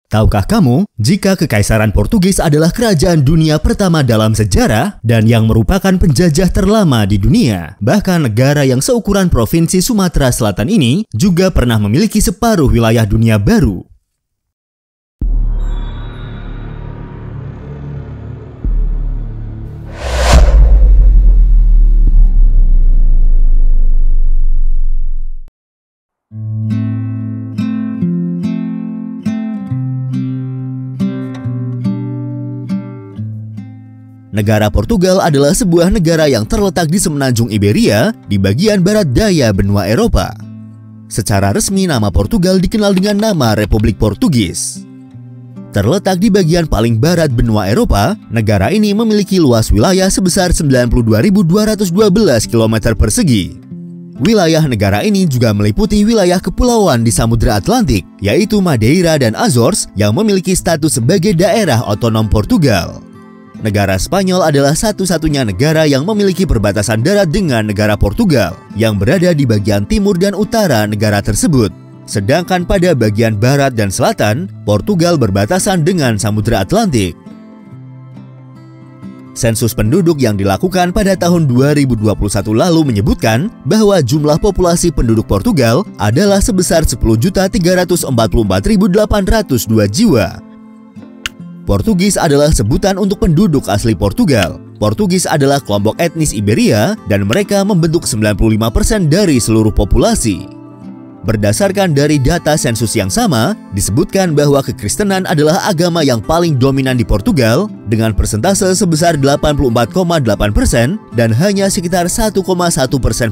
Tahukah kamu, jika Kekaisaran Portugis adalah kerajaan dunia pertama dalam sejarah dan yang merupakan penjajah terlama di dunia? Bahkan negara yang seukuran Provinsi Sumatera Selatan ini juga pernah memiliki separuh wilayah dunia baru. Negara Portugal adalah sebuah negara yang terletak di semenanjung Iberia di bagian barat daya benua Eropa. Secara resmi nama Portugal dikenal dengan nama Republik Portugis. Terletak di bagian paling barat benua Eropa, negara ini memiliki luas wilayah sebesar 92.212 km persegi. Wilayah negara ini juga meliputi wilayah kepulauan di Samudra Atlantik, yaitu Madeira dan Azores yang memiliki status sebagai daerah otonom Portugal. Negara Spanyol adalah satu-satunya negara yang memiliki perbatasan darat dengan negara Portugal yang berada di bagian timur dan utara negara tersebut. Sedangkan pada bagian barat dan selatan, Portugal berbatasan dengan Samudra Atlantik. Sensus penduduk yang dilakukan pada tahun 2021 lalu menyebutkan bahwa jumlah populasi penduduk Portugal adalah sebesar 10.344.802 jiwa. Portugis adalah sebutan untuk penduduk asli Portugal. Portugis adalah kelompok etnis Iberia dan mereka membentuk 95% dari seluruh populasi. Berdasarkan dari data sensus yang sama, disebutkan bahwa kekristenan adalah agama yang paling dominan di Portugal dengan persentase sebesar 84,8% dan hanya sekitar 1,1%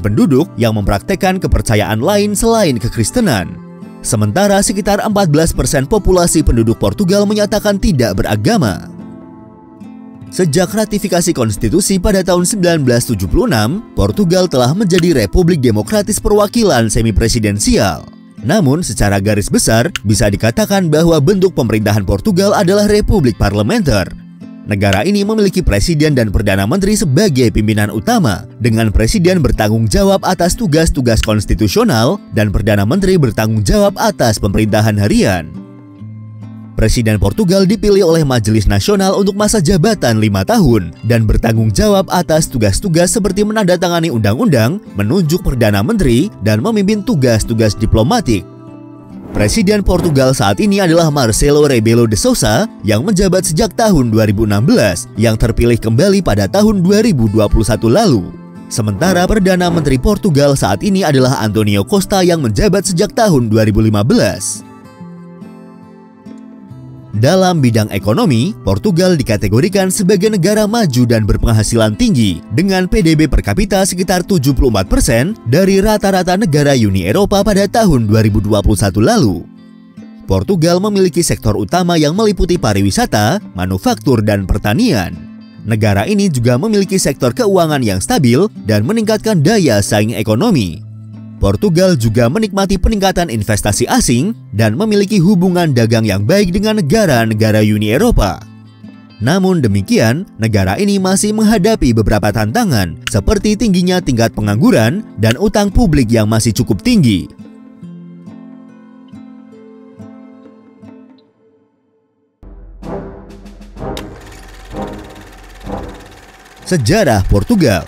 penduduk yang mempraktekkan kepercayaan lain selain kekristenan. Sementara sekitar 14% populasi penduduk Portugal menyatakan tidak beragama. Sejak ratifikasi konstitusi pada tahun 1976, Portugal telah menjadi Republik Demokratis Perwakilan Semi-Presidensial. Namun secara garis besar bisa dikatakan bahwa bentuk pemerintahan Portugal adalah Republik Parlementer. Negara ini memiliki presiden dan perdana menteri sebagai pimpinan utama, dengan presiden bertanggung jawab atas tugas-tugas konstitusional dan perdana menteri bertanggung jawab atas pemerintahan harian. Presiden Portugal dipilih oleh Majelis Nasional untuk masa jabatan 5 tahun dan bertanggung jawab atas tugas-tugas seperti menandatangani undang-undang, menunjuk perdana menteri, dan memimpin tugas-tugas diplomatik. Presiden Portugal saat ini adalah Marcelo Rebelo de Sousa yang menjabat sejak tahun 2016 yang terpilih kembali pada tahun 2021 lalu. Sementara Perdana Menteri Portugal saat ini adalah Antonio Costa yang menjabat sejak tahun 2015. Dalam bidang ekonomi, Portugal dikategorikan sebagai negara maju dan berpenghasilan tinggi dengan PDB per kapita sekitar 74% dari rata-rata negara Uni Eropa pada tahun 2021 lalu. Portugal memiliki sektor utama yang meliputi pariwisata, manufaktur, dan pertanian. Negara ini juga memiliki sektor keuangan yang stabil dan meningkatkan daya saing ekonomi. Portugal juga menikmati peningkatan investasi asing dan memiliki hubungan dagang yang baik dengan negara-negara Uni Eropa. Namun demikian, negara ini masih menghadapi beberapa tantangan seperti tingginya tingkat pengangguran dan utang publik yang masih cukup tinggi. Sejarah Portugal.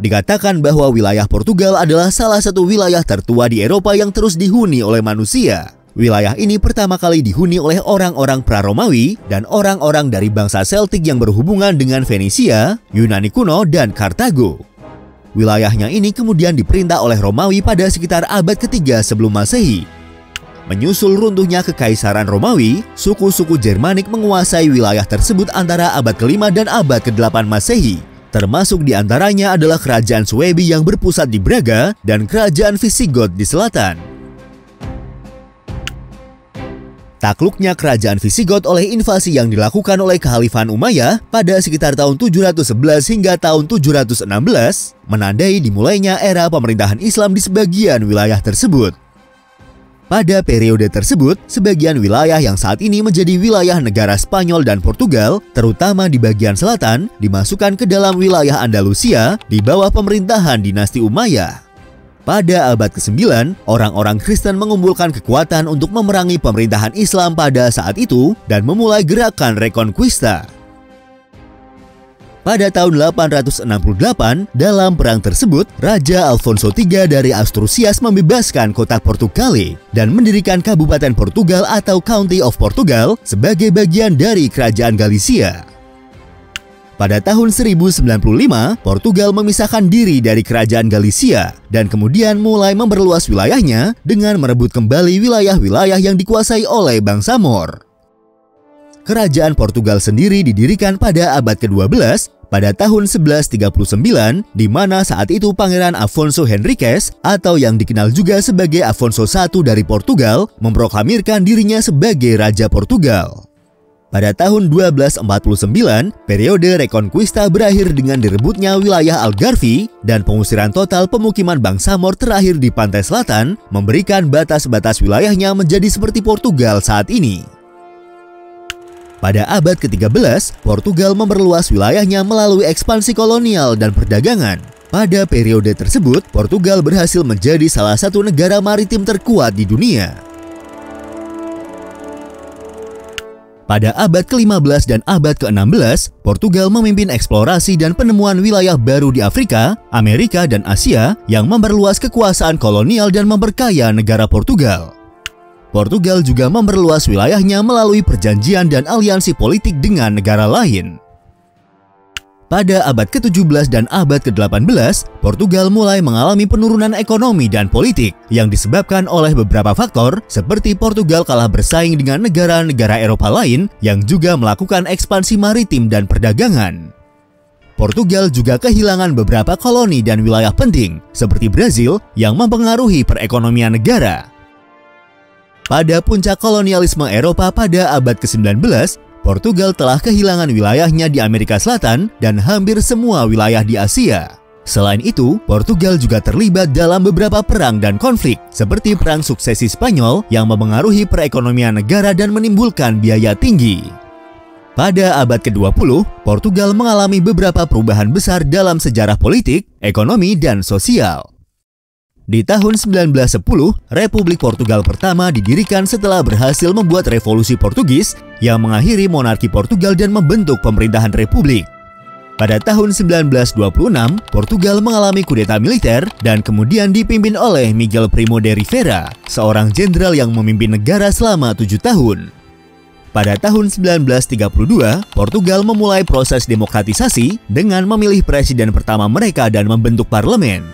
Dikatakan bahwa wilayah Portugal adalah salah satu wilayah tertua di Eropa yang terus dihuni oleh manusia. Wilayah ini pertama kali dihuni oleh orang-orang pra-Romawi dan orang-orang dari bangsa Celtic yang berhubungan dengan Venesia, Yunani kuno, dan Kartago. Wilayahnya ini kemudian diperintah oleh Romawi pada sekitar abad ketiga sebelum Masehi. Menyusul runtuhnya Kekaisaran Romawi, suku-suku Jermanik menguasai wilayah tersebut antara abad ke-5 dan abad ke-8 Masehi. Termasuk di antaranya adalah Kerajaan Suebi yang berpusat di Braga dan Kerajaan Visigoth di selatan. Takluknya Kerajaan Visigoth oleh invasi yang dilakukan oleh Khalifan Umayyah pada sekitar tahun 711 hingga tahun 716 menandai dimulainya era pemerintahan Islam di sebagian wilayah tersebut. Pada periode tersebut, sebagian wilayah yang saat ini menjadi wilayah negara Spanyol dan Portugal, terutama di bagian selatan, dimasukkan ke dalam wilayah Andalusia di bawah pemerintahan dinasti Umayyah. Pada abad ke-9, orang-orang Kristen mengumpulkan kekuatan untuk memerangi pemerintahan Islam pada saat itu dan memulai gerakan Reconquista. Pada tahun 868, dalam perang tersebut, Raja Alfonso III dari Asturias membebaskan kota Portugal dan mendirikan Kabupaten Portugal atau County of Portugal sebagai bagian dari Kerajaan Galicia. Pada tahun 1095, Portugal memisahkan diri dari Kerajaan Galicia dan kemudian mulai memperluas wilayahnya dengan merebut kembali wilayah-wilayah yang dikuasai oleh bangsa Moor. Kerajaan Portugal sendiri didirikan pada abad ke-12 pada tahun 1139, di mana saat itu Pangeran Afonso Henriques atau yang dikenal juga sebagai Afonso I dari Portugal memproklamirkan dirinya sebagai Raja Portugal. Pada tahun 1249, periode Reconquista berakhir dengan direbutnya wilayah Algarve dan pengusiran total pemukiman bangsa Moor terakhir di pantai selatan, memberikan batas-batas wilayahnya menjadi seperti Portugal saat ini. Pada abad ke-13, Portugal memperluas wilayahnya melalui ekspansi kolonial dan perdagangan. Pada periode tersebut, Portugal berhasil menjadi salah satu negara maritim terkuat di dunia. Pada abad ke-15 dan abad ke-16, Portugal memimpin eksplorasi dan penemuan wilayah baru di Afrika, Amerika, dan Asia yang memperluas kekuasaan kolonial dan memperkaya negara Portugal. Portugal juga memperluas wilayahnya melalui perjanjian dan aliansi politik dengan negara lain. Pada abad ke-17 dan abad ke-18, Portugal mulai mengalami penurunan ekonomi dan politik yang disebabkan oleh beberapa faktor seperti Portugal kalah bersaing dengan negara-negara Eropa lain yang juga melakukan ekspansi maritim dan perdagangan. Portugal juga kehilangan beberapa koloni dan wilayah penting seperti Brazil yang mempengaruhi perekonomian negara. Pada puncak kolonialisme Eropa pada abad ke-19, Portugal telah kehilangan wilayahnya di Amerika Selatan dan hampir semua wilayah di Asia. Selain itu, Portugal juga terlibat dalam beberapa perang dan konflik, seperti Perang Suksesi Spanyol yang mempengaruhi perekonomian negara dan menimbulkan biaya tinggi. Pada abad ke-20, Portugal mengalami beberapa perubahan besar dalam sejarah politik, ekonomi, dan sosial. Di tahun 1910, Republik Portugal pertama didirikan setelah berhasil membuat revolusi Portugis yang mengakhiri monarki Portugal dan membentuk pemerintahan republik. Pada tahun 1926, Portugal mengalami kudeta militer dan kemudian dipimpin oleh Miguel Primo de Rivera, seorang jenderal yang memimpin negara selama 7 tahun. Pada tahun 1932, Portugal memulai proses demokratisasi dengan memilih presiden pertama mereka dan membentuk parlemen.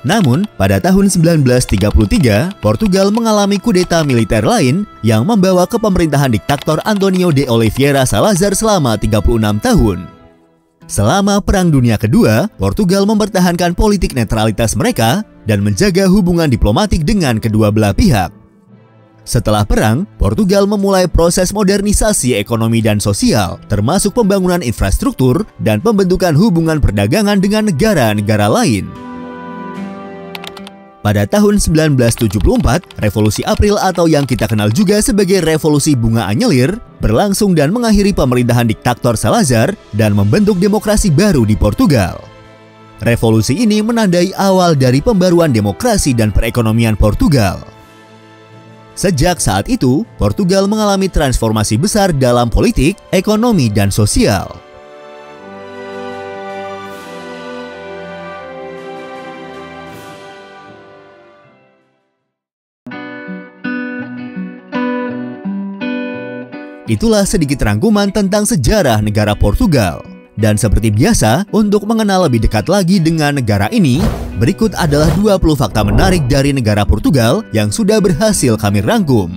Namun, pada tahun 1933, Portugal mengalami kudeta militer lain yang membawa ke pemerintahan diktator Antonio de Oliveira Salazar selama 36 tahun. Selama Perang Dunia Kedua, Portugal mempertahankan politik netralitas mereka dan menjaga hubungan diplomatik dengan kedua belah pihak. Setelah perang, Portugal memulai proses modernisasi ekonomi dan sosial, termasuk pembangunan infrastruktur dan pembentukan hubungan perdagangan dengan negara-negara lain. Pada tahun 1974, Revolusi April atau yang kita kenal juga sebagai Revolusi Bunga Anyelir berlangsung dan mengakhiri pemerintahan diktator Salazar dan membentuk demokrasi baru di Portugal. Revolusi ini menandai awal dari pembaruan demokrasi dan perekonomian Portugal. Sejak saat itu, Portugal mengalami transformasi besar dalam politik, ekonomi, dan sosial. Itulah sedikit rangkuman tentang sejarah negara Portugal. Dan seperti biasa, untuk mengenal lebih dekat lagi dengan negara ini, berikut adalah 20 fakta menarik dari negara Portugal yang sudah berhasil kami rangkum.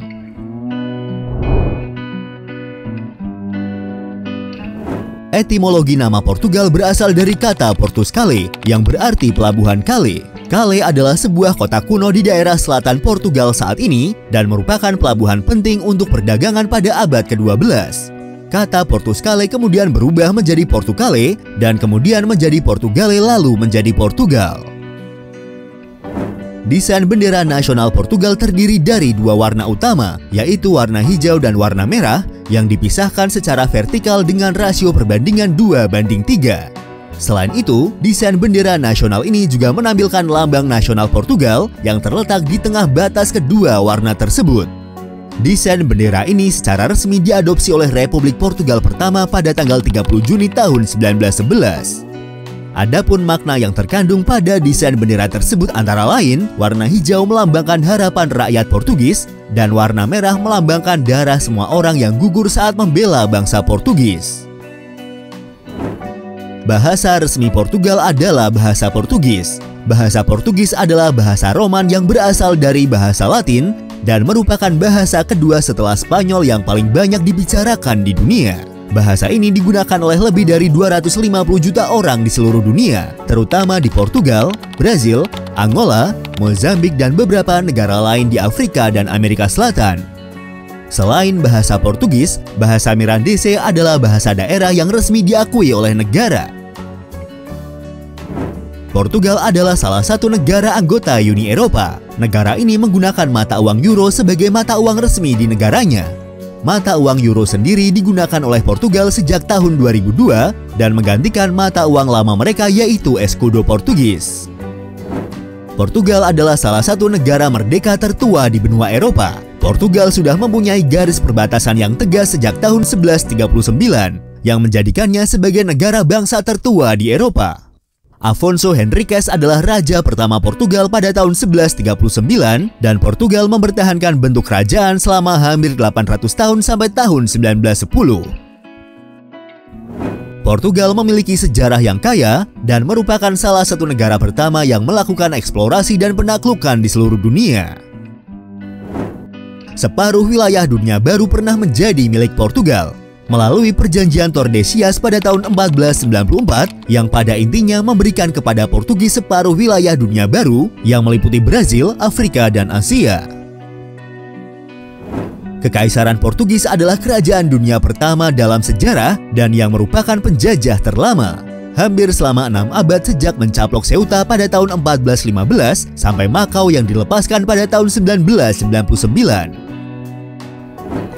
Etimologi nama Portugal berasal dari kata Portuscale yang berarti pelabuhan kale. Kale adalah sebuah kota kuno di daerah selatan Portugal saat ini dan merupakan pelabuhan penting untuk perdagangan pada abad ke-12. Kata Portuscale kemudian berubah menjadi Portucale dan kemudian menjadi Portugale lalu menjadi Portugal. Desain bendera nasional Portugal terdiri dari dua warna utama, yaitu warna hijau dan warna merah yang dipisahkan secara vertikal dengan rasio perbandingan 2:3. Selain itu, desain bendera nasional ini juga menampilkan lambang nasional Portugal yang terletak di tengah batas kedua warna tersebut. Desain bendera ini secara resmi diadopsi oleh Republik Portugal pertama pada tanggal 30 Juni tahun 1911. Adapun makna yang terkandung pada desain bendera tersebut antara lain, warna hijau melambangkan harapan rakyat Portugis dan warna merah melambangkan darah semua orang yang gugur saat membela bangsa Portugis. Bahasa resmi Portugal adalah bahasa Portugis. Bahasa Portugis adalah bahasa Roman yang berasal dari bahasa Latin dan merupakan bahasa kedua setelah Spanyol yang paling banyak dibicarakan di dunia. Bahasa ini digunakan oleh lebih dari 250 juta orang di seluruh dunia, terutama di Portugal, Brazil, Angola, Mozambik, dan beberapa negara lain di Afrika dan Amerika Selatan. Selain bahasa Portugis, bahasa Mirandese adalah bahasa daerah yang resmi diakui oleh negara. Portugal adalah salah satu negara anggota Uni Eropa. Negara ini menggunakan mata uang euro sebagai mata uang resmi di negaranya. Mata uang euro sendiri digunakan oleh Portugal sejak tahun 2002 dan menggantikan mata uang lama mereka yaitu escudo Portugis. Portugal adalah salah satu negara merdeka tertua di benua Eropa. Portugal sudah mempunyai garis perbatasan yang tegas sejak tahun 1139 yang menjadikannya sebagai negara bangsa tertua di Eropa. Afonso Henriques adalah raja pertama Portugal pada tahun 1139 dan Portugal mempertahankan bentuk kerajaan selama hampir 800 tahun sampai tahun 1910. Portugal memiliki sejarah yang kaya dan merupakan salah satu negara pertama yang melakukan eksplorasi dan penaklukan di seluruh dunia. Separuh wilayah dunia baru pernah menjadi milik Portugal melalui perjanjian Tordesillas pada tahun 1494 yang pada intinya memberikan kepada Portugis separuh wilayah dunia baru yang meliputi Brazil, Afrika, dan Asia. Kekaisaran Portugis adalah kerajaan dunia pertama dalam sejarah dan yang merupakan penjajah terlama. Hampir selama 6 abad sejak mencaplok Ceuta pada tahun 1415 sampai Macau yang dilepaskan pada tahun 1999.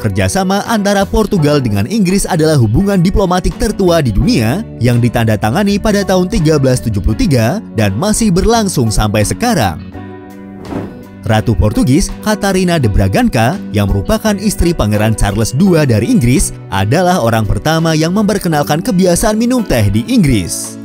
Kerjasama antara Portugal dengan Inggris adalah hubungan diplomatik tertua di dunia yang ditandatangani pada tahun 1373 dan masih berlangsung sampai sekarang. Ratu Portugis, Catarina de Bragança, yang merupakan istri Pangeran Charles II dari Inggris, adalah orang pertama yang memperkenalkan kebiasaan minum teh di Inggris.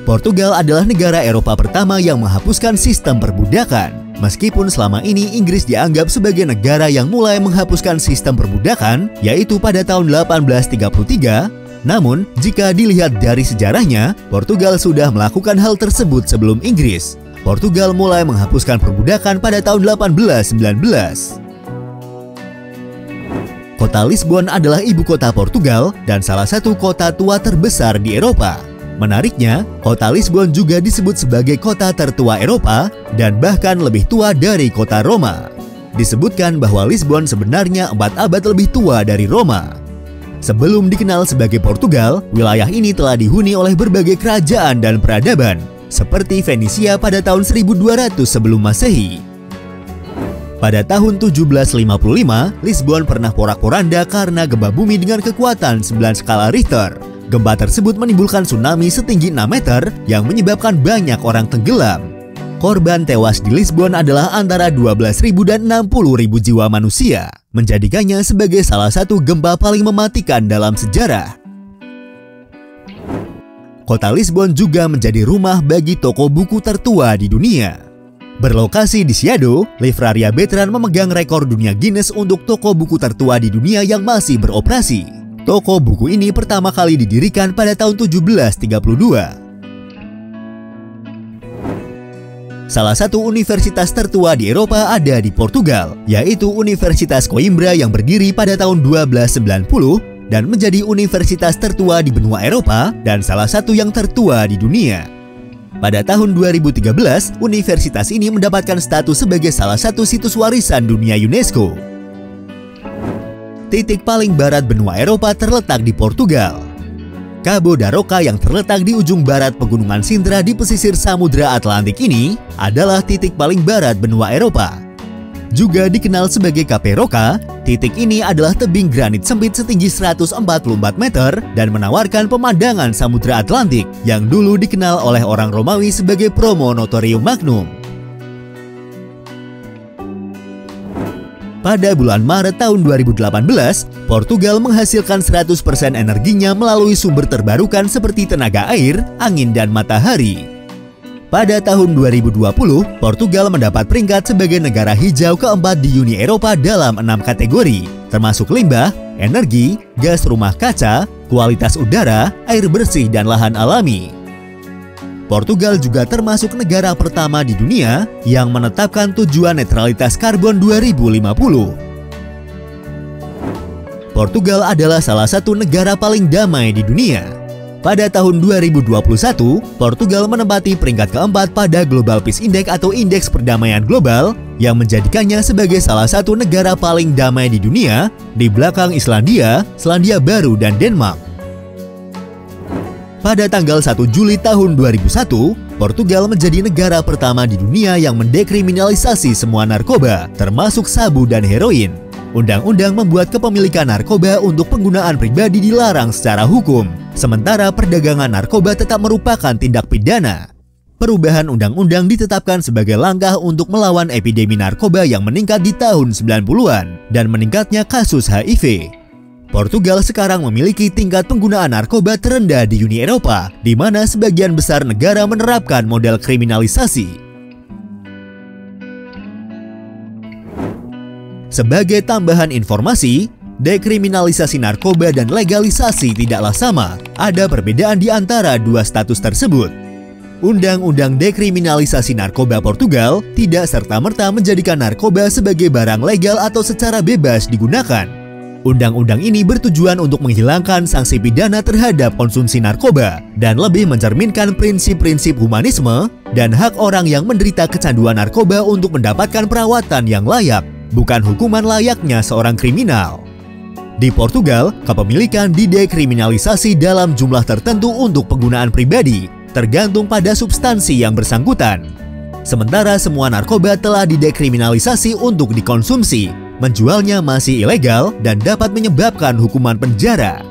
Portugal adalah negara Eropa pertama yang menghapuskan sistem perbudakan. Meskipun selama ini Inggris dianggap sebagai negara yang mulai menghapuskan sistem perbudakan, yaitu pada tahun 1833, namun jika dilihat dari sejarahnya, Portugal sudah melakukan hal tersebut sebelum Inggris. Portugal mulai menghapuskan perbudakan pada tahun 1819. Kota Lisbon adalah ibu kota Portugal dan salah satu kota tua terbesar di Eropa. Menariknya, kota Lisbon juga disebut sebagai kota tertua Eropa dan bahkan lebih tua dari kota Roma. Disebutkan bahwa Lisbon sebenarnya 4 abad lebih tua dari Roma. Sebelum dikenal sebagai Portugal, wilayah ini telah dihuni oleh berbagai kerajaan dan peradaban, seperti Venesia pada tahun 1200 sebelum Masehi. Pada tahun 1755, Lisbon pernah porak-poranda karena gempa bumi dengan kekuatan 9 skala Richter. Gempa tersebut menimbulkan tsunami setinggi 6 meter yang menyebabkan banyak orang tenggelam. Korban tewas di Lisbon adalah antara 12.000 dan 60.000 jiwa manusia, menjadikannya sebagai salah satu gempa paling mematikan dalam sejarah. Kota Lisbon juga menjadi rumah bagi toko buku tertua di dunia. Berlokasi di Chiado, Livraria Bertrand memegang rekor dunia Guinness untuk toko buku tertua di dunia yang masih beroperasi. Toko buku ini pertama kali didirikan pada tahun 1732. Salah satu universitas tertua di Eropa ada di Portugal, yaitu Universitas Coimbra yang berdiri pada tahun 1290 dan menjadi universitas tertua di benua Eropa dan salah satu yang tertua di dunia. Pada tahun 2013, universitas ini mendapatkan status sebagai salah satu situs warisan dunia UNESCO. Titik paling barat benua Eropa terletak di Portugal. Cabo da Roca yang terletak di ujung barat pegunungan Sintra di pesisir Samudra Atlantik ini adalah titik paling barat benua Eropa. Juga dikenal sebagai Cape Roca, Titik ini adalah tebing granit sempit setinggi 144 meter dan menawarkan pemandangan Samudra Atlantik yang dulu dikenal oleh orang Romawi sebagai Promontorium Magnum. Pada bulan Maret tahun 2018, Portugal menghasilkan 100% energinya melalui sumber terbarukan seperti tenaga air, angin, dan matahari. Pada tahun 2020, Portugal mendapat peringkat sebagai negara hijau keempat di Uni Eropa dalam 6 kategori, termasuk limbah, energi, gas rumah kaca, kualitas udara, air bersih, dan lahan alami. Portugal juga termasuk negara pertama di dunia yang menetapkan tujuan netralitas karbon 2050. Portugal adalah salah satu negara paling damai di dunia. Pada tahun 2021, Portugal menempati peringkat keempat pada Global Peace Index atau Indeks Perdamaian Global yang menjadikannya sebagai salah satu negara paling damai di dunia di belakang Islandia, Selandia Baru, dan Denmark. Pada tanggal 1 Juli tahun 2001, Portugal menjadi negara pertama di dunia yang mendekriminalisasi semua narkoba, termasuk sabu dan heroin. Undang-undang membuat kepemilikan narkoba untuk penggunaan pribadi dilarang secara hukum, sementara perdagangan narkoba tetap merupakan tindak pidana. Perubahan undang-undang ditetapkan sebagai langkah untuk melawan epidemi narkoba yang meningkat di tahun 90-an dan meningkatnya kasus HIV. Portugal sekarang memiliki tingkat penggunaan narkoba terendah di Uni Eropa, di mana sebagian besar negara menerapkan model kriminalisasi. Sebagai tambahan informasi, dekriminalisasi narkoba dan legalisasi tidaklah sama. Ada perbedaan di antara dua status tersebut. Undang-undang dekriminalisasi narkoba Portugal tidak serta-merta menjadikan narkoba sebagai barang legal atau secara bebas digunakan. Undang-undang ini bertujuan untuk menghilangkan sanksi pidana terhadap konsumsi narkoba dan lebih mencerminkan prinsip-prinsip humanisme dan hak orang yang menderita kecanduan narkoba untuk mendapatkan perawatan yang layak, bukan hukuman layaknya seorang kriminal. Di Portugal, kepemilikan didekriminalisasi dalam jumlah tertentu untuk penggunaan pribadi, tergantung pada substansi yang bersangkutan. Sementara semua narkoba telah didekriminalisasi untuk dikonsumsi, menjualnya masih ilegal dan dapat menyebabkan hukuman penjara.